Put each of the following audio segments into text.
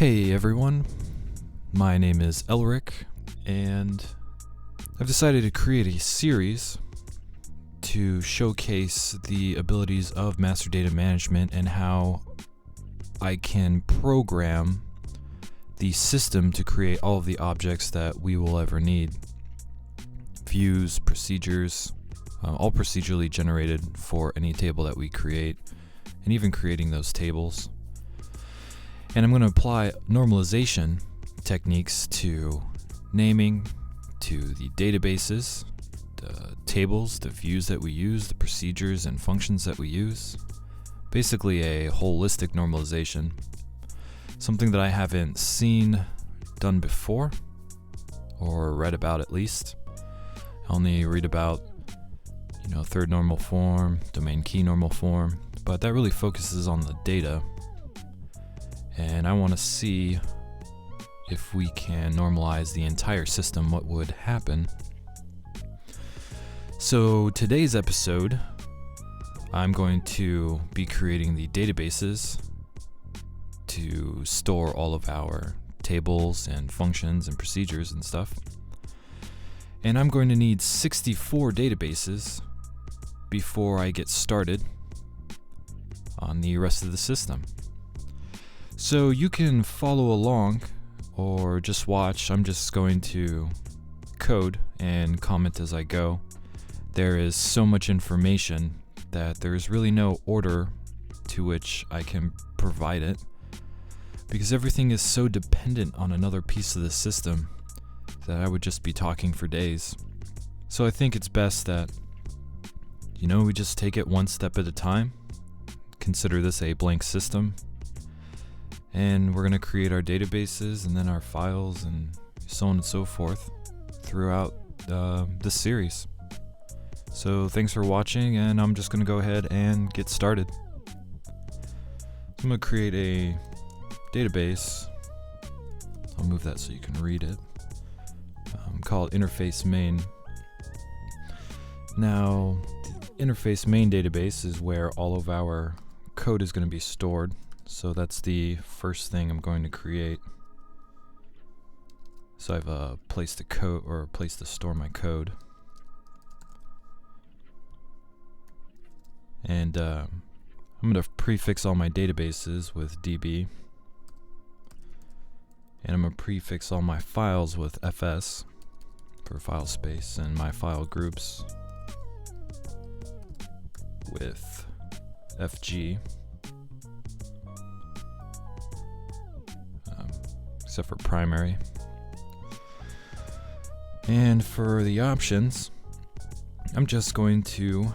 Hey everyone, my name is Elric, and I've decided to create a series to showcase the abilities of master data management and how I can program the system to create all of the objects that we will ever need. Views, procedures, all procedurally generated for any table that we create, and even creating those tables. And I'm going to apply normalization techniques to naming, to the databases, the tables, the views that we use, the procedures and functions that we use. Basically a holistic normalization. Something that I haven't seen done before, or read about at least. I only read about, third normal form, domain key normal form, but that really focuses on the data. And I want to see if we can normalize the entire system, what would happen. So today's episode, I'm going to be creating the databases to store all of our tables and functions and procedures and stuff. And I'm going to need 64 databases before I get started on the rest of the system. So you can follow along or just watch. I'm just going to code and comment as I go. There is so much information that there's really no order to which I can provide it, because everything is so dependent on another piece of the system that I would just be talking for days. So I think it's best that, we just take it one step at a time. Consider this a blank system. And we're going to create our databases and then our files and so on and so forth throughout this series. So thanks for watching, and I'm just going to go ahead and get started. I'm going to create a database. I'll move that so you can read it. Called interface main. Now, the interface main database is where all of our code is going to be stored. So that's the first thing I'm going to create. So I have a place to code, or a place to store my code. And I'm going to prefix all my databases with DB. And I'm going to prefix all my files with FS for file space, and my file groups with FG. Except for primary. And for the options, I'm just going to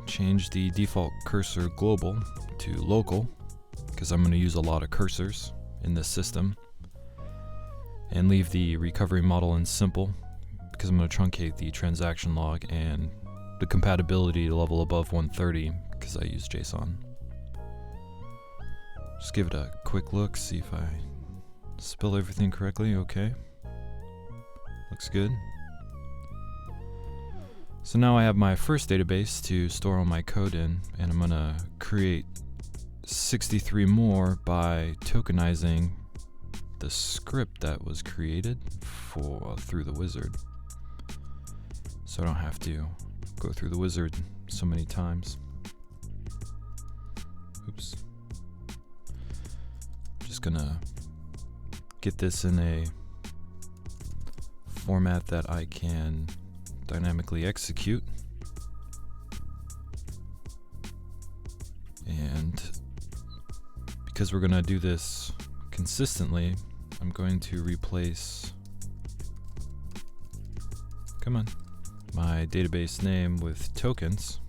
change the default cursor global to local, because I'm going to use a lot of cursors in this system, and leave the recovery model in simple, because I'm going to truncate the transaction log and the compatibility level above 130 because I use JSON. Just give it a quick look, see if I spell everything correctly. Okay. Looks good. So now I have my first database to store all my code in, and I'm going to create 63 more by tokenizing the script that was created through the wizard. So I don't have to go through the wizard so many times. Oops. Just gonna get this in a format that I can dynamically execute. And because we're going to do this consistently, I'm going to replace my database name with tokens.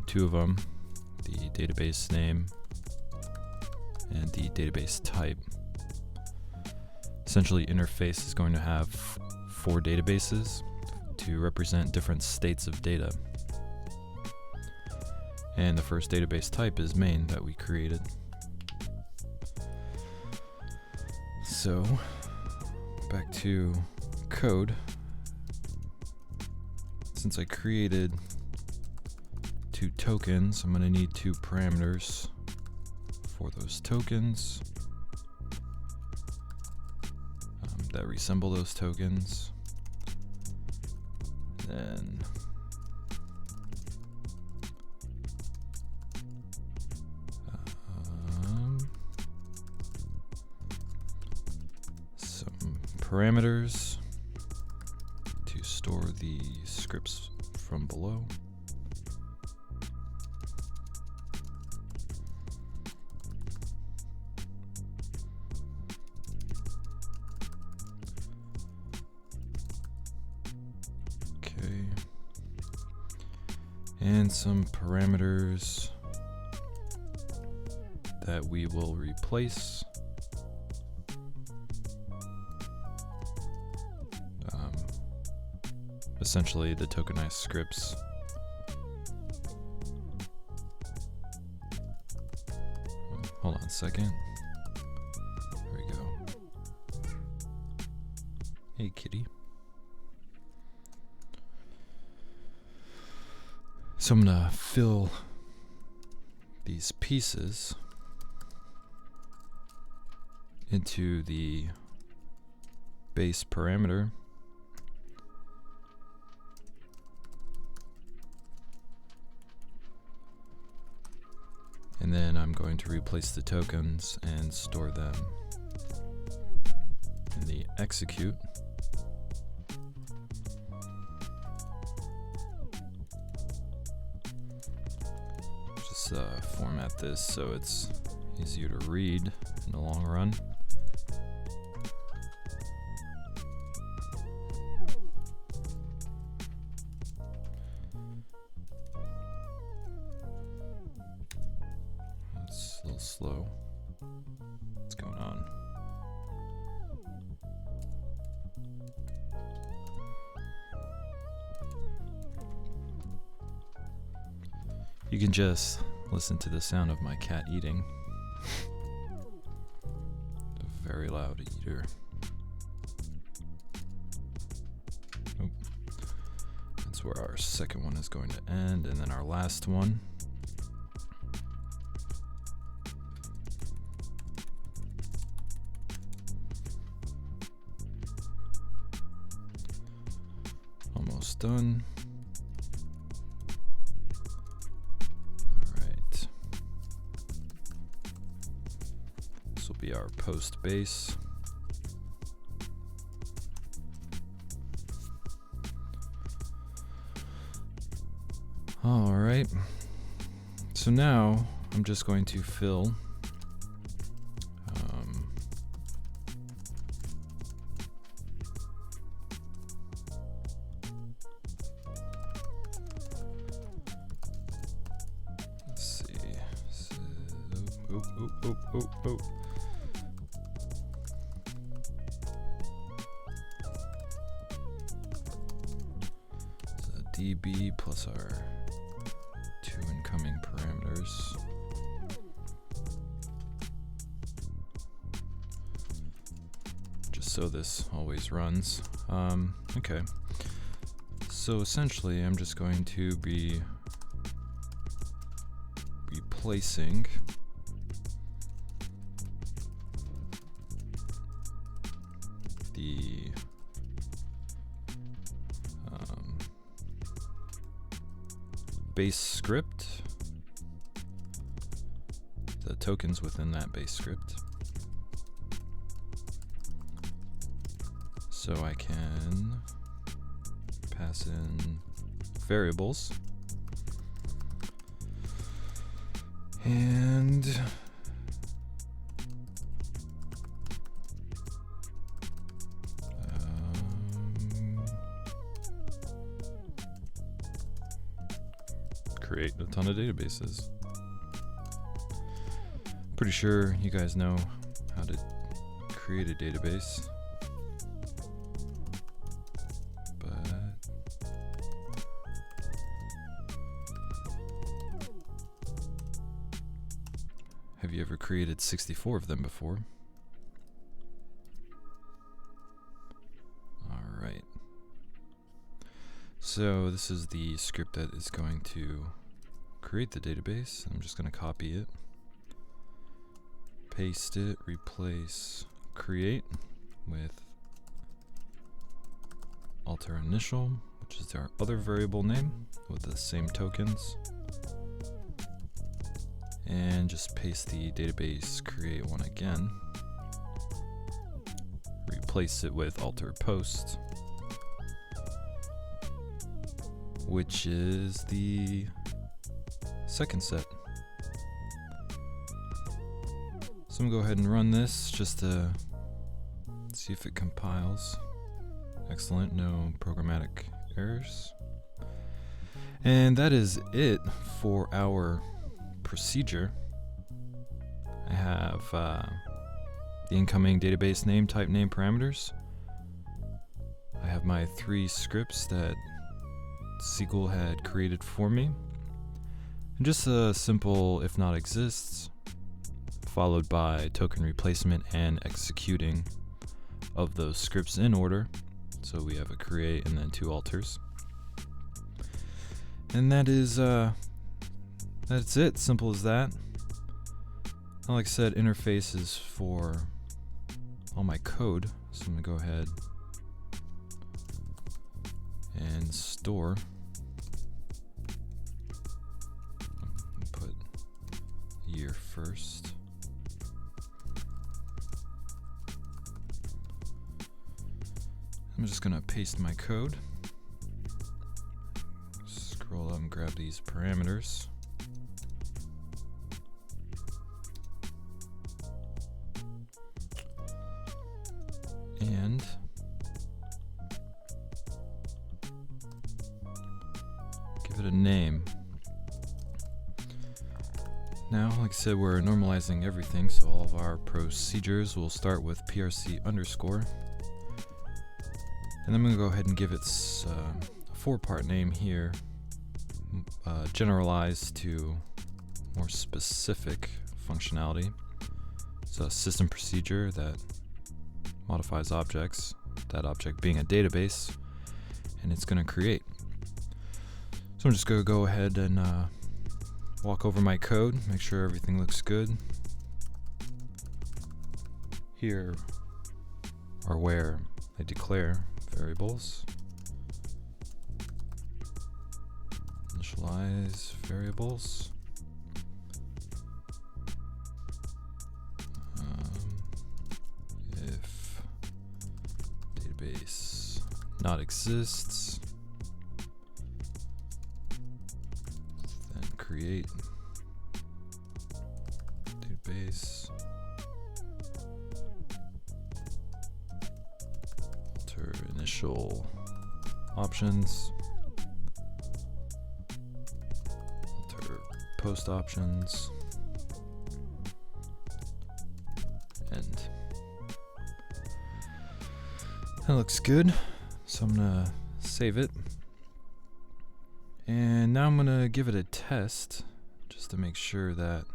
Two of them, the database name and the database type. Essentially, interface is going to have 4 databases to represent different states of data. And the first database type is main that we created. So, back to code. Since I created 2 tokens, I'm going to need 2 parameters for those tokens that resemble those tokens. Then some parameters to store the scripts from below. And some parameters that we will replace. Essentially the tokenized scripts. Hold on a second. There we go. Hey, kitty. So I'm gonna fill these pieces into the base parameter. And then I'm going to replace the tokens and store them in the execute. Format this so it's easier to read in the long run. It's a little slow. What's going on? You can just listen to the sound of my cat eating. A very loud eater. Oh. That's where our second one is going to end, and then our last one. Almost done. Our post base. All right. So now I'm just going to fill let's see. Oh. db plus our two incoming parameters. Just so this always runs. Okay. So essentially I'm just going to be replacing the base script, the tokens within that base script, so I can pass in variables and create a ton of databases. Pretty sure you guys know how to create a database, but have you ever created 64 of them before? Alright. So this is the script that is going to create the database. I'm just going to copy it paste it, replace create with alter initial, which is our other variable name with the same tokens, and just paste the database create one again, replace it with alter post, which is the second set. So I'm gonna go ahead and run this just to see if it compiles. Excellent, no programmatic errors. And that is it for our procedure. I have the incoming database name, type name parameters. I have my 3 scripts that SQL had created for me. And just a simple if not exists, followed by token replacement and executing of those scripts in order. So we have a create and then 2 alters. And that is that's it, simple as that. And like I said, interfaces for all my code. So I'm gonna go ahead and store. Put year first. I'm just gonna paste my code. Scroll up and grab these parameters. And give it a name. Now, like I said, we're normalizing everything, so all of our procedures will start with PRC underscore. And then I'm going to go ahead and give it a 4-part name here, generalized to more specific functionality. So a system procedure that modifies objects, that object being a database, and it's going to create. So I'm just going to go ahead and walk over my code, make sure everything looks good. Here are where I declare variables. Initialize variables. If database not exists, then create database. Alter initial options. Alter post options. End. That looks good. So I'm gonna save it. And now I'm gonna give it a test just to make sure that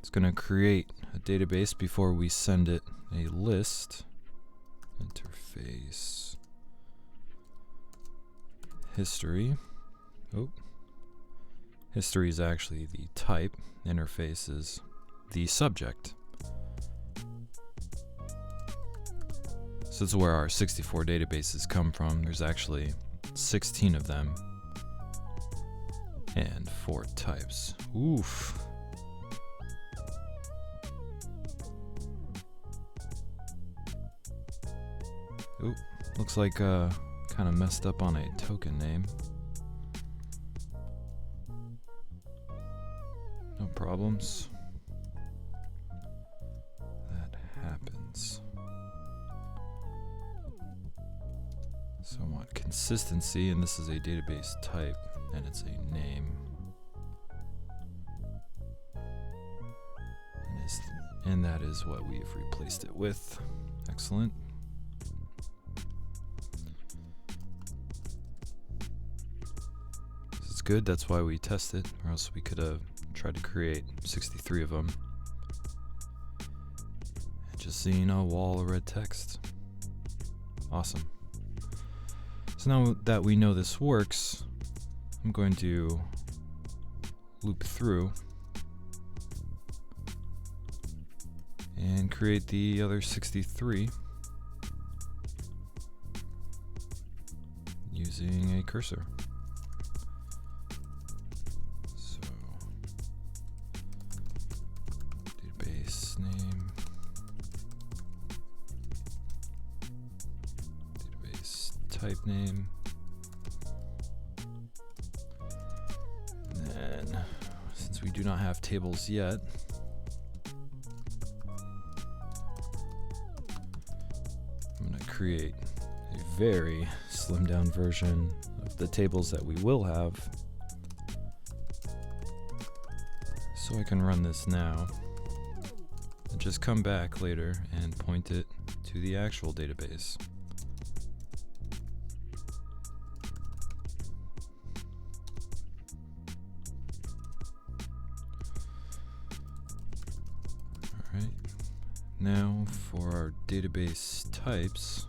it's gonna create a database before we send it a list. Interface history. Oh, history is actually the type. Interface is the subject. So this is where our 64 databases come from. There's actually 16 of them and 4 types. Oof. Oop, looks like kind of messed up on a token name. No problems. That happens. So I want consistency, and this is a database type, and it's a name. And that is what we've replaced it with. Excellent. It's good, that's why we test it, or else we could have tried to create 63 of them. And just seeing a wall of red text. Awesome. So now that we know this works, I'm going to loop through and create the other 63 using a cursor. So database name, database type name, and then since we do not have tables yet, I'm going to create a very slimmed down version of the tables that we will have, so I can run this now and just come back later and point it to the actual database. Alright, now for our database types,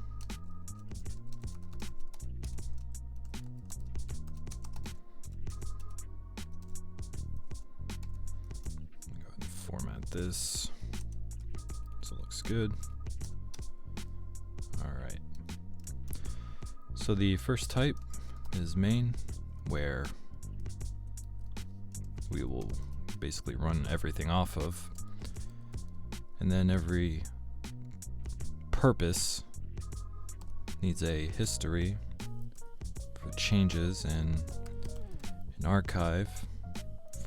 format this so it looks good. Alright, so the first type is main, where we will basically run everything off of, and then every purpose needs a history for changes and an archive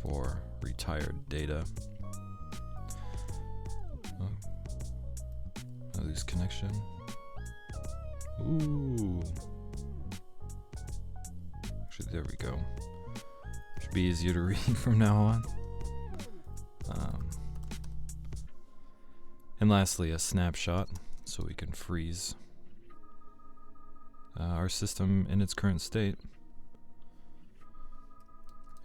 for retired data. I lose connection. Ooh. Actually, there we go. Should be easier to read from now on. And lastly, a snapshot, so we can freeze our system in its current state.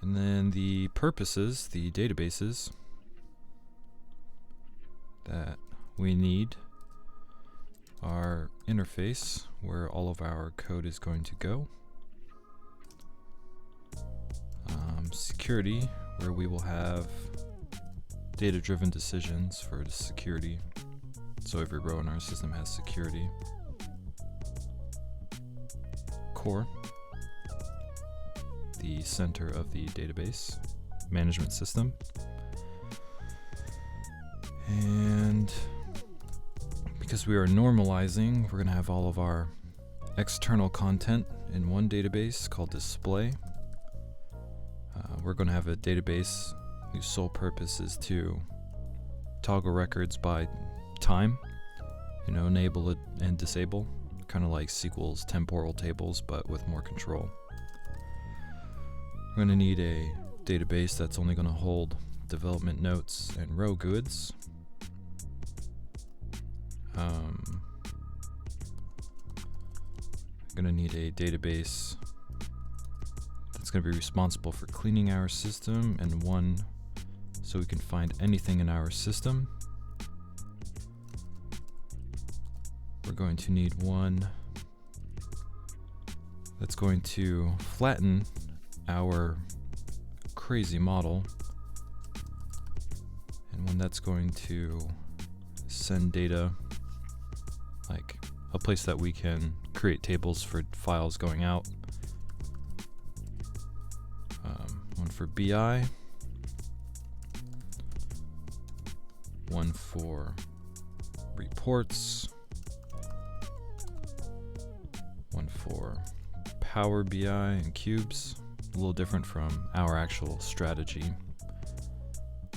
And then the purposes, the databases that we need, our interface where all of our code is going to go, security, where we will have data-driven decisions for the security, so every row in our system has security. Core, the center of the database management system, and because we are normalizing, we're going to have all of our external content in one database called display. We're going to have a database whose sole purpose is to toggle records by time, enable it and disable, kind of like SQL's temporal tables, but with more control. We're going to need a database that's only going to hold development notes and row goods. Going to need a database that's going to be responsible for cleaning our system, and one so we can find anything in our system. We're going to need one that's going to flatten our crazy model, and one that's going to send data, like a place that we can create tables for files going out. One for BI, one for reports, one for Power BI and cubes, a little different from our actual strategy,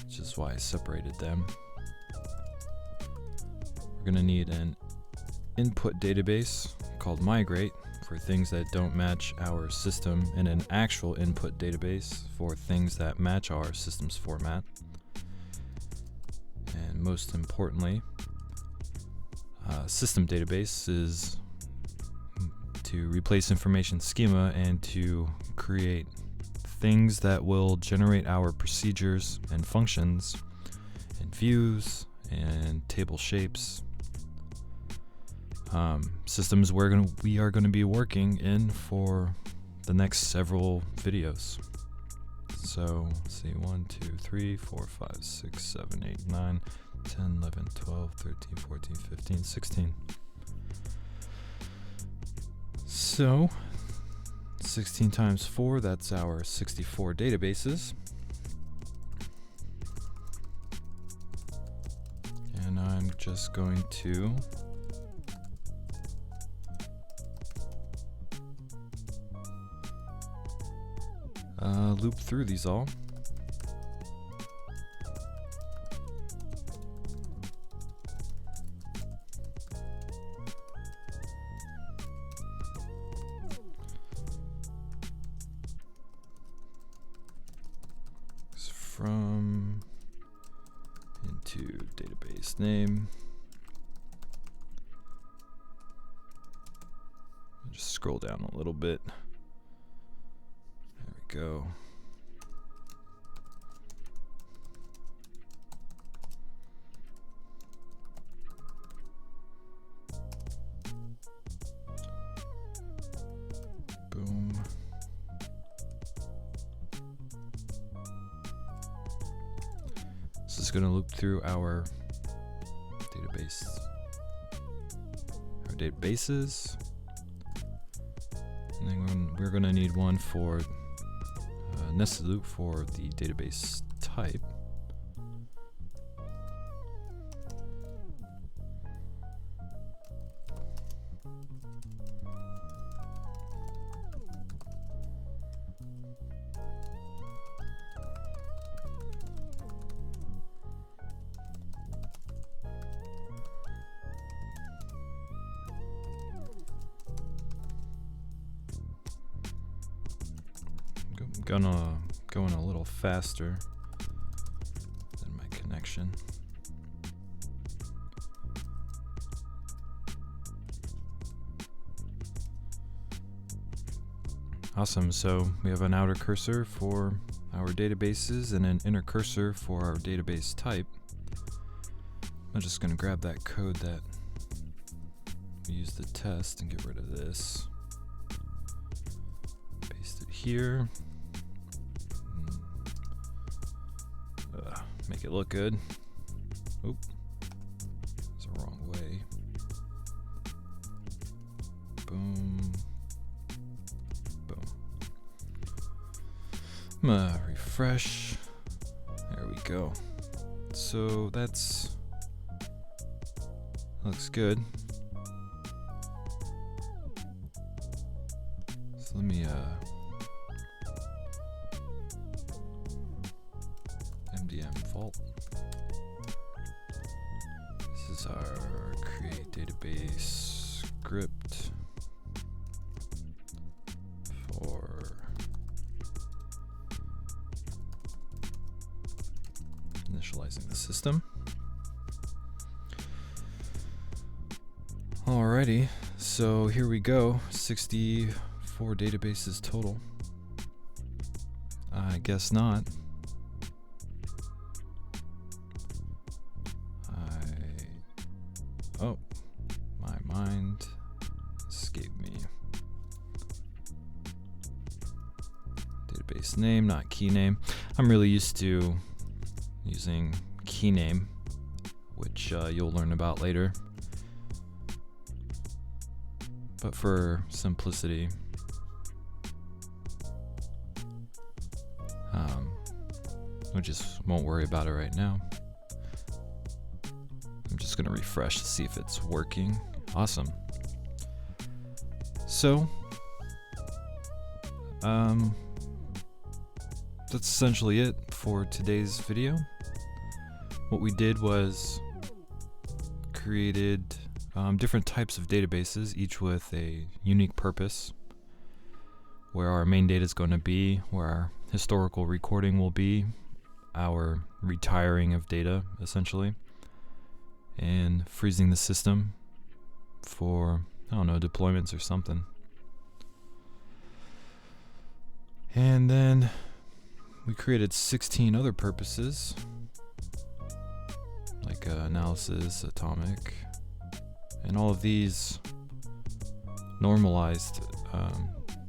which is why I separated them. We're going to need an input database called migrate for things that don't match our system, and an actual input database for things that match our system's format. And most importantly, system database is to replace information schema and to create things that will generate our procedures and functions and views and table shapes. Systems we are going to be working in for the next several videos. So let's see, 1, 2, 3, 4, 5, 6, 7, 8, 9, 10, 11, 12, 13, 14, 15, 16. So 16 times 4, that's our 64 databases. And I'm just going to loop through these all. From into database name. Just scroll down a little bit. There we go. Boom. This is going to loop through our databases, and then we're going to need one for nested loop for the database type. Gonna going a little faster than my connection. Awesome, so we have an outer cursor for our databases and an inner cursor for our database type. I'm just gonna grab that code that we used to test and get rid of this. Paste it here. Make it look good. Oop, it's the wrong way. Boom, boom. I'm gonna refresh. There we go. So that's looks good. So let me vault. This is our create database script for initializing the system. Alrighty, so here we go. 64 databases total. I guess not. Oh, my mind escaped me. Database name, not key name. I'm really used to using key name, which you'll learn about later. But for simplicity, we just won't worry about it right now. I'm just gonna refresh to see if it's working. Awesome. So, that's essentially it for today's video. What we did was created different types of databases, each with a unique purpose, where our main data is going to be, where our historical recording will be, our retiring of data, essentially, and freezing the system for, I don't know, deployments or something. And then we created 16 other purposes, like analysis, atomic, and all of these normalized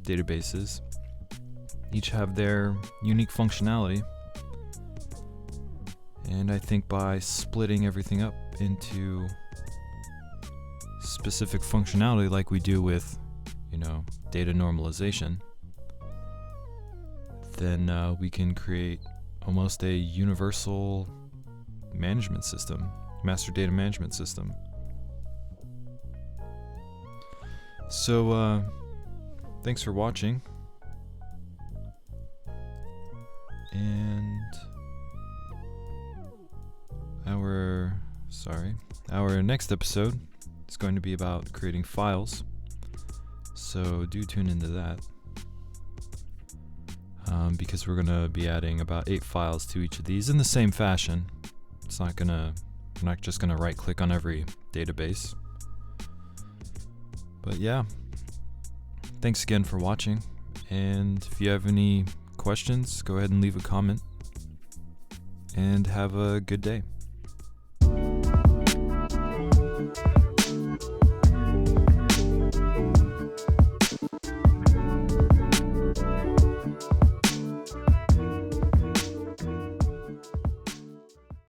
databases each have their unique functionality, And I think by splitting everything up into specific functionality like we do with, data normalization, then we can create almost a universal management system, master data management system. So, thanks for watching. And our next episode is going to be about creating files. So do tune into that. Because we're going to be adding about 8 files to each of these in the same fashion. We're not just going to right click on every database. But yeah, thanks again for watching. And if you have any questions, go ahead and leave a comment. And have a good day.